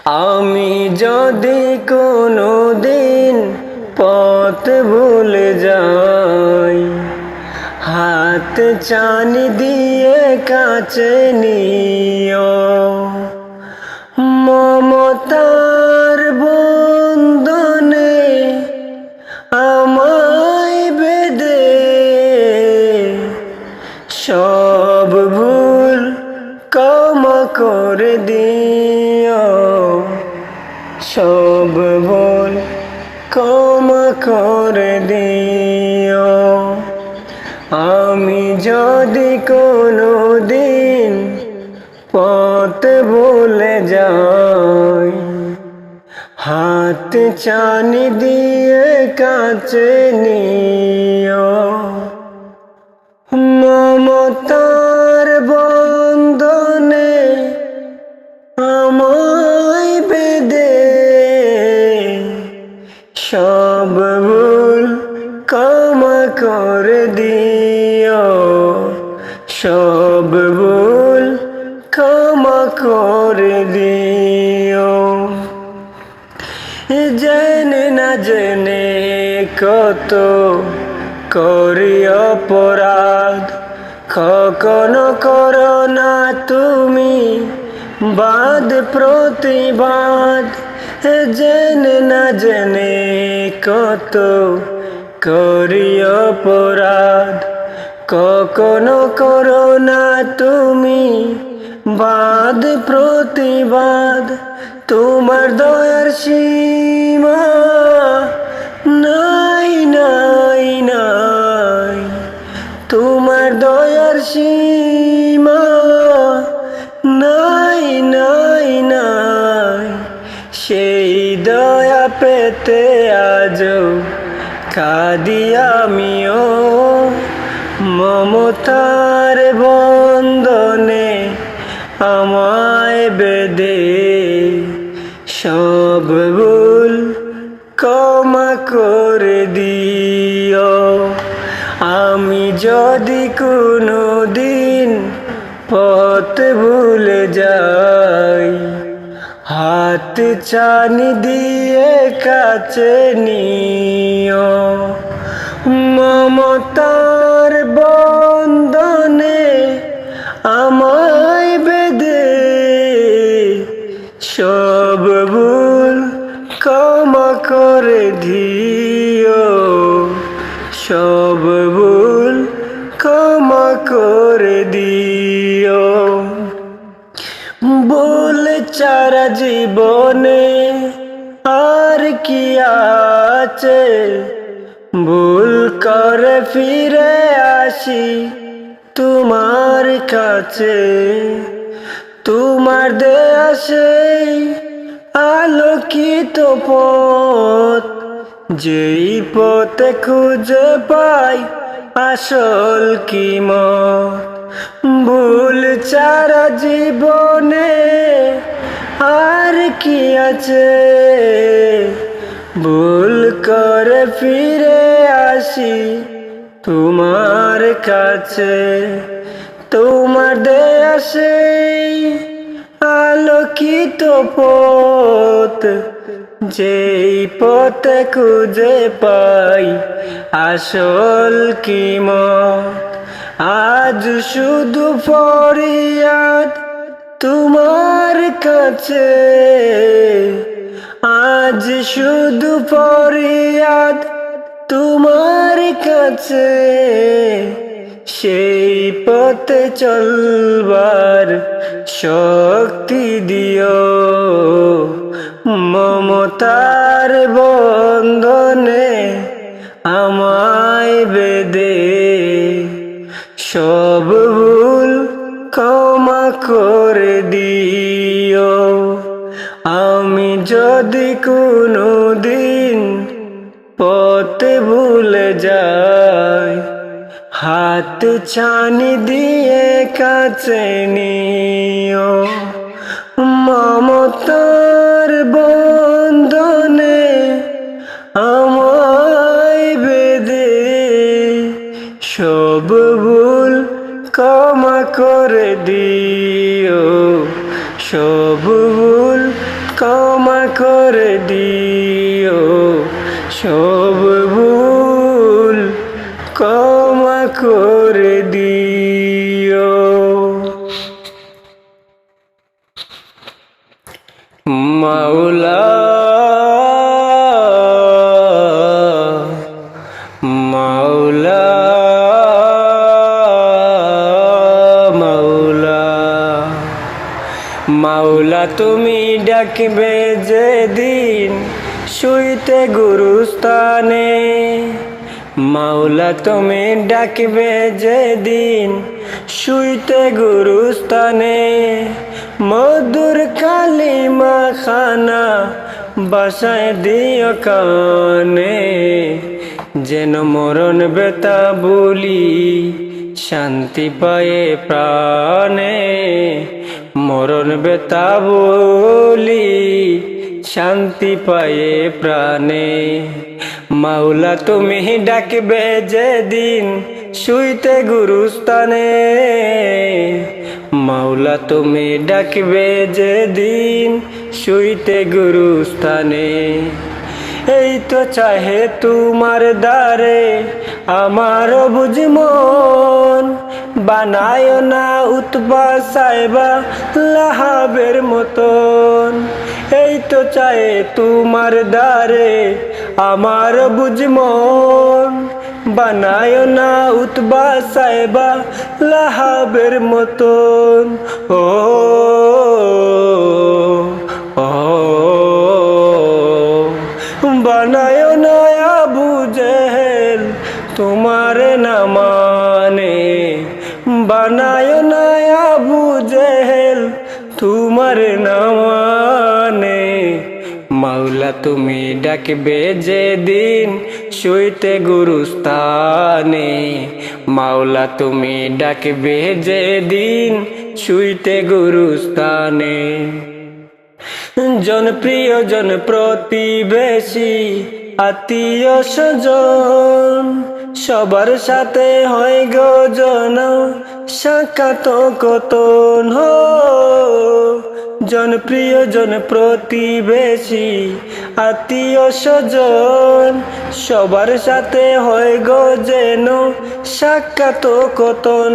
আমি যদি কোনো দিন পথ ভুলে যাই, হাত চানি দিয়ে কাছে নিও। মমতার বন্ধনে আমায় বেঁধে সব ভুল ক্ষমা করে দিও, সব ভুল ক্ষমা করে দিও। আমি যদি কোনো দিন পথ ভুলে যাই, হাত চানি দিয়ে কাছে নিও। মমতার বন্ধনে আমায় বেঁধে সব ভুল ক্ষমা করে দিও, সব ভুল ক্ষমা করে দিও। জেনে না জেনে কত করি অপরাধ, কখনো করো না তুমি বাদ প্রতিবাদ। জেনে না জেনে কত করি অপরাধ, কখনো করো না তুমি বাদ প্রতিবাদ। তোমার দয়ার সীমা নাই নাই নাই, তোমার দয়ার সীমা নাই নাই নাই। সেই দয়া পেতে আজও কাঁদি আমিও, মমতার বন্ধনে আমায় বেঁধে সব ভুল ক্ষমা করে দিও। আমি যদি কোনো দিন পথ ভুলে যাই, হাত চানি দিয়ে কাছে নিও। মমতার বন্ধনে আমায় বেঁধে সব ভুল ক্ষমা করে দিও, সব ভুল ক্ষমা করে দিও। ভুল ছাড়া জীবনে আর কি আছে, ভুল করে ফিরে আসি তোমার কাছে। তোমার দেয়া সেই আলোকিত পথ, যেই পথে খুঁজে পাই আসল কিমত। ভুল ছাড়া জীবনে আর কি আছে, ভুল করে ফিরে আসি তোমার কাছে। তোমার দেয়া সেই আলোকিত পথ, যেই পথে খুঁজে পাই আসল কিমত। আজ শুধু ফরিয়াদ তোমার কাছে, আজ শুধু ফরিয়াদ তোমার কাছে। সেই পথে চলবার শক্তি দিও, মমতার বন্ধনে আমায় বেঁধে সব ভুল ক্ষমা করে দিও। আমি যদি কোনো দিন পথে ভুলে যাই, হাত ছানি দিয়ে কাছে নিও। মমতার বন্ধনে আমায় বেঁধে সব ভুল ক্ষমা করে দিও, সব ভুল ক্ষমা করে দিও, সব ভুল ক্ষমা করে দিও। মাওলা মাওলা মাওলা মাওলা তুমি ডাকবে যেদিন শুইতে গুরুস্থানে, মাওলা তুমি ডাকবে যেদিন শুইতে গুরুস্থানে, মধুর কালিমা খানা বাসায় দিও কানে, যেন মরণ বেতা বলি শান্তি পায়ে প্রাণে, মরণ বেতা বলি শান্তি পায়ে প্রাণে। মাওলা তুমি ডাকবে যেদিন শুইতে গুরুস্থানে, মাওলা তুমি ডাকবে যেদিন শুইতে গুরুস্থানে। এই তো চাহে তোমার দ্বারে আমার বুঝ মন, বানায় না উতবা সাইবা লাহাবের মতন। এই তো চাহে তোমার দ্বারে আমার বুঝ মন, বানায় না উতবা সাইবা লাহাবের মতন। ও বানায় না আবু জেহেল তোমার না মানে, বানায় না আবু জেহেল তোমার না মানে। মাওলা তুমি ডাকবে যেদিন শুইতে গুরুস্থানে, মাওলা তুমি ডাকবে যেদিন শুইতে গুরুস্থানে। জনপ্রিয় জন প্রতিবেশী আত্মীয় স্বজন সবার সাথে হয় গো জন সাক্ষাৎ কতন। হো জনপ্রিয় জন প্রতিবেশী আত্মীয় স্বজন সবার সাথে হয় গো যেন সাক্ষাৎ কতন,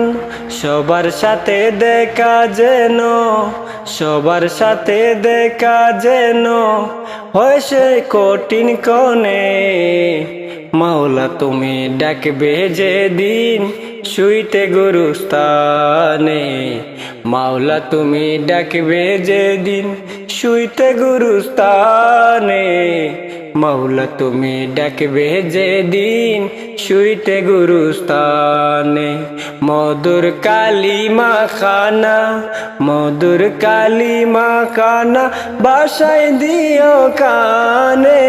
সবার সাথে দেখা যেন, সবার সাথে দেখা যেন হয় সে কঠিন কনে। মাওলা তুমি ডাকবে যেদিন শুইতে গুরুস্থানে, মাওলা তুমি ডাকবে যেদিন শুইতে গুরুস্থানে, মাওলা তুমি ডাকবে যেদিন শুইতে গুরুস্থানে। মধুর কালিমা খানা, মধুর কালিমা খানা বাসায় দিও কানে,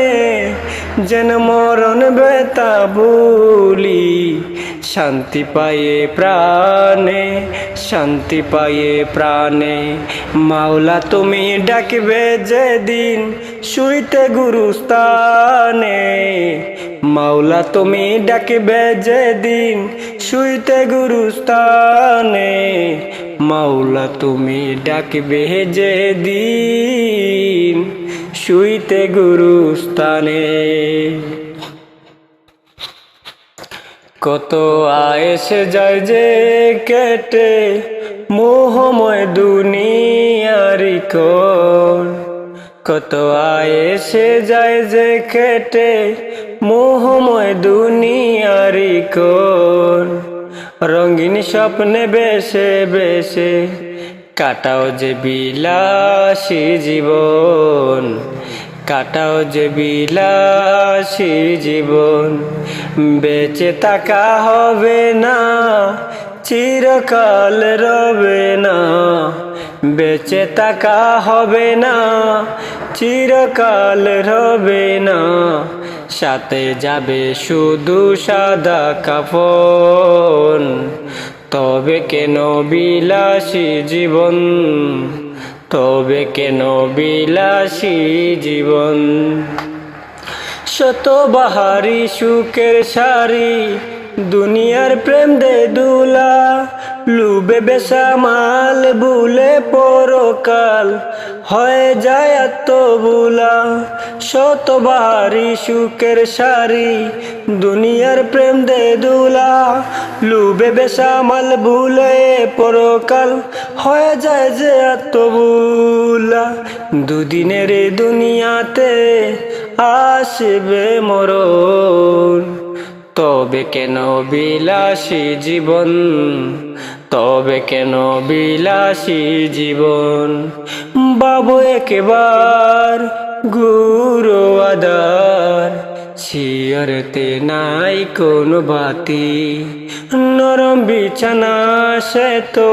যেন মরণ বেতা বলি শান্তি পায়ে প্রাণে, শান্তি পায়ে প্রাণে। মাওলা তুমি ডাকবে যেদিন শুইতে গুরুস্থানে, মাওলা তুমি ডাকবে যেদিন শুইতে গুরুস্থানে, মাওলা তুমি ডাকবে যেদিন শুইতে গুরুস্থানে। কত আয়েসে যায় যে কেটে মোহময় দুনিয়ারি কোণ, কত আয়েসে যায় যে কেটে মোহময় দুনিয়ারি কোণ। রঙিন স্বপ্নে বেশে বেশে কাটাও যে বিলাসী জীবন, কাটাও যে বিলাসী জীবন। বেঁচে থাকা হবে না চিরকাল রবে না, বেঁচে থাকা হবে না চিরকাল রবে না। সাথে যাবে শুধু সাদা কাফন, তবে কেন বিলাসী জীবন, তবে কেন বিলাসী জীবন। শত বাহারি সুখের সারি দুনিয়ার প্রেম দে দুলা, লুবে বেসামাল ভুলে পরকাল হয়ে যায় আত্মভুলা। শতবাহারি সুখের সারি দুনিয়ার প্রেম দে দুলা। লুবে বেসামাল ভুলে পরকাল হয়ে যায় যে আত্মভুলা। দুদিনের এই দুনিয়াতে আসবে মরণ, তবে কেন বিলাসী জীবন, তবে কেন বিলাসী জীবন। বাবু একবার গুরু আদার, শিয়রতে নাই কোনো বাতি। নরম বিছানা সে তো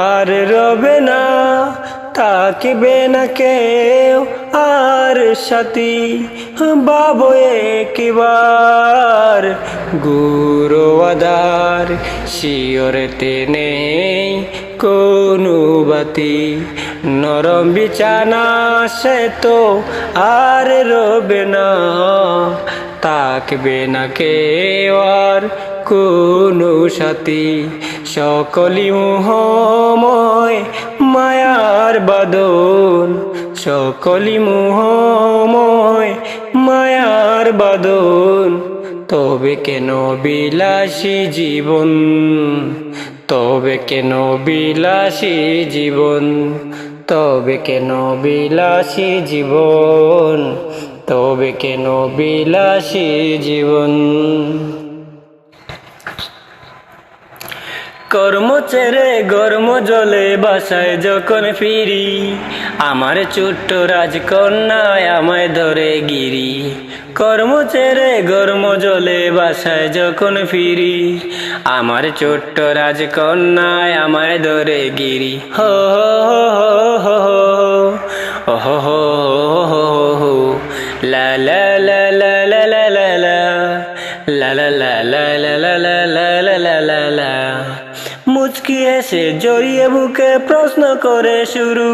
আর রবে না, তাকিবে না কেউ আর সাথী। বাবু একবার গুরু আদার, শিয়রতে নেই কোনো বাতি। নরম বিছানা সে তো আর রবে না, তাকবে না কেউ আর কোনো সাথী। সকলি মোহময় মায়ার বাদন, সকলি মোহময় মায়ার বাদন। তবে কেন বিলাসী জীবন, তবে কেন বিলাসী জীবন, তবে কেন বিলাসী জীবন, তবে কেন বিলাসী জীবন। কর্ম ছেড়ে গর্ম জলে বাসায় যখন ফিরি, আমার ছোট্ট রাজকন্যায় আমায় ধরে গিরি। কর্ম ছেড়ে গর্ম জলে বাসায় যখন ফিরি, আমার ছোট্ট রাজকন্যায় আমায় ধরে গিরি। হো হো হো হো হো হো হো হো লা লা লা লা লা লা লা লা লা লা লা লা লা লা লা লা লা লা। মুচকি এসে জড়িয়ে বুকে প্রশ্ন করে শুরু,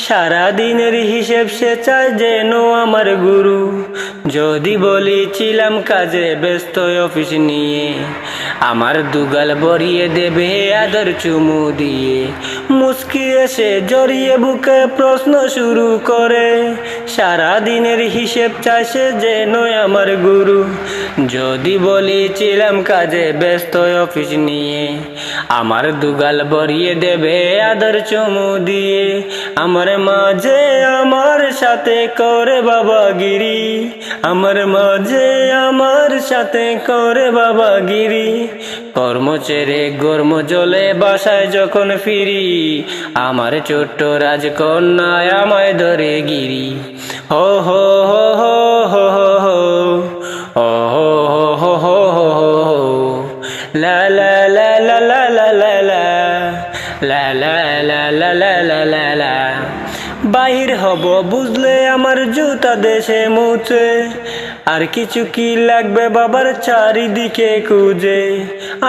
সারা দিনের হিসেব সে চায় যেন আমার গুরু। যদি বলেছিলাম কাজে ব্যস্ত অফিস নিয়ে, আমার দুগাল ভরিয়ে দেবে আদর চুমু দিয়ে। মুচকি এসে জড়িয়ে বুকে প্রশ্ন শুরু করে, সারা দিনের হিসেব চায় সে যেন আমার গুরু। যদি বলেছিলাম কাজে ব্যস্ত অফিস নিয়ে, আমার দুগাল ভরিয়ে দেবে আদর চুমু দিয়ে। আমার মাঝে আমার সাথে করে বাবাগিরি, আমার মাঝে আমার সাথে করে বাবাগিরি। কর্ম ছেড়ে গর্ম জলে বাসায় যখন ফিরি, আমার ছোট্ট রাজকন্যায় আমায় ধরে গিরি। হো হো হো হো হো হো হো হো হো হো হো হো লা লা লা লা লা লা লা লা লা লা লা লা লা লা লা। বাহির হব বুঝলে আমার জুতা দেশে মুছে, আর কিছু কি লাগবে বাবার চারিদিকে খুঁজে।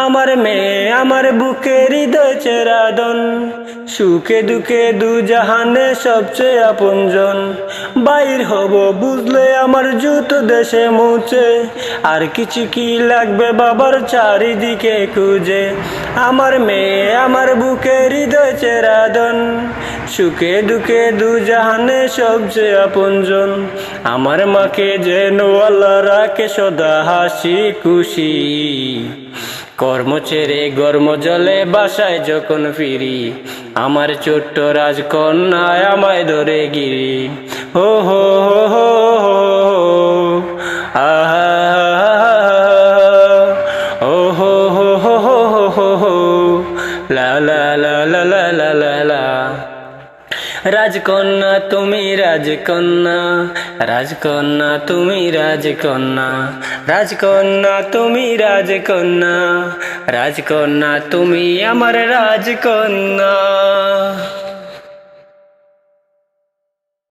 আমার মেয়ে আমার বুকে হৃদয় চেরাদন, সুখে দুঃখে দু জাহানে সবচেয়ে আপনজন। বাহির হব বুঝলে আমার জুতো দেশে মুছে, আর কিছু কি লাগবে বাবার চারিদিকে খুঁজে। আমার মেয়ে আমার বুকে হৃদয় চেরাদন, সুখে দুঃখে দু জাহানে সবচেয়ে আপনজন। আমার মাকে যেন আল্লাহ রাখে সদা হাসি খুশি। কর্ম ছেড়ে গর্ম জলে বাসায় যখন ফিরি, আমার ছোট্ট রাজকন্যায় আমায় ধরে গিরি। হো হো হো হো হো আহা ও হো হো হো হো হো হো লা লা লা লা লা লা লা লা। রাজকন্যা তুমি রাজকন্যা, রাজকন্যা তুমি রাজকন্যা, রাজকন্যা তুমি রাজকন্যা, রাজকন্যা তুমি আমার রাজকন্যা।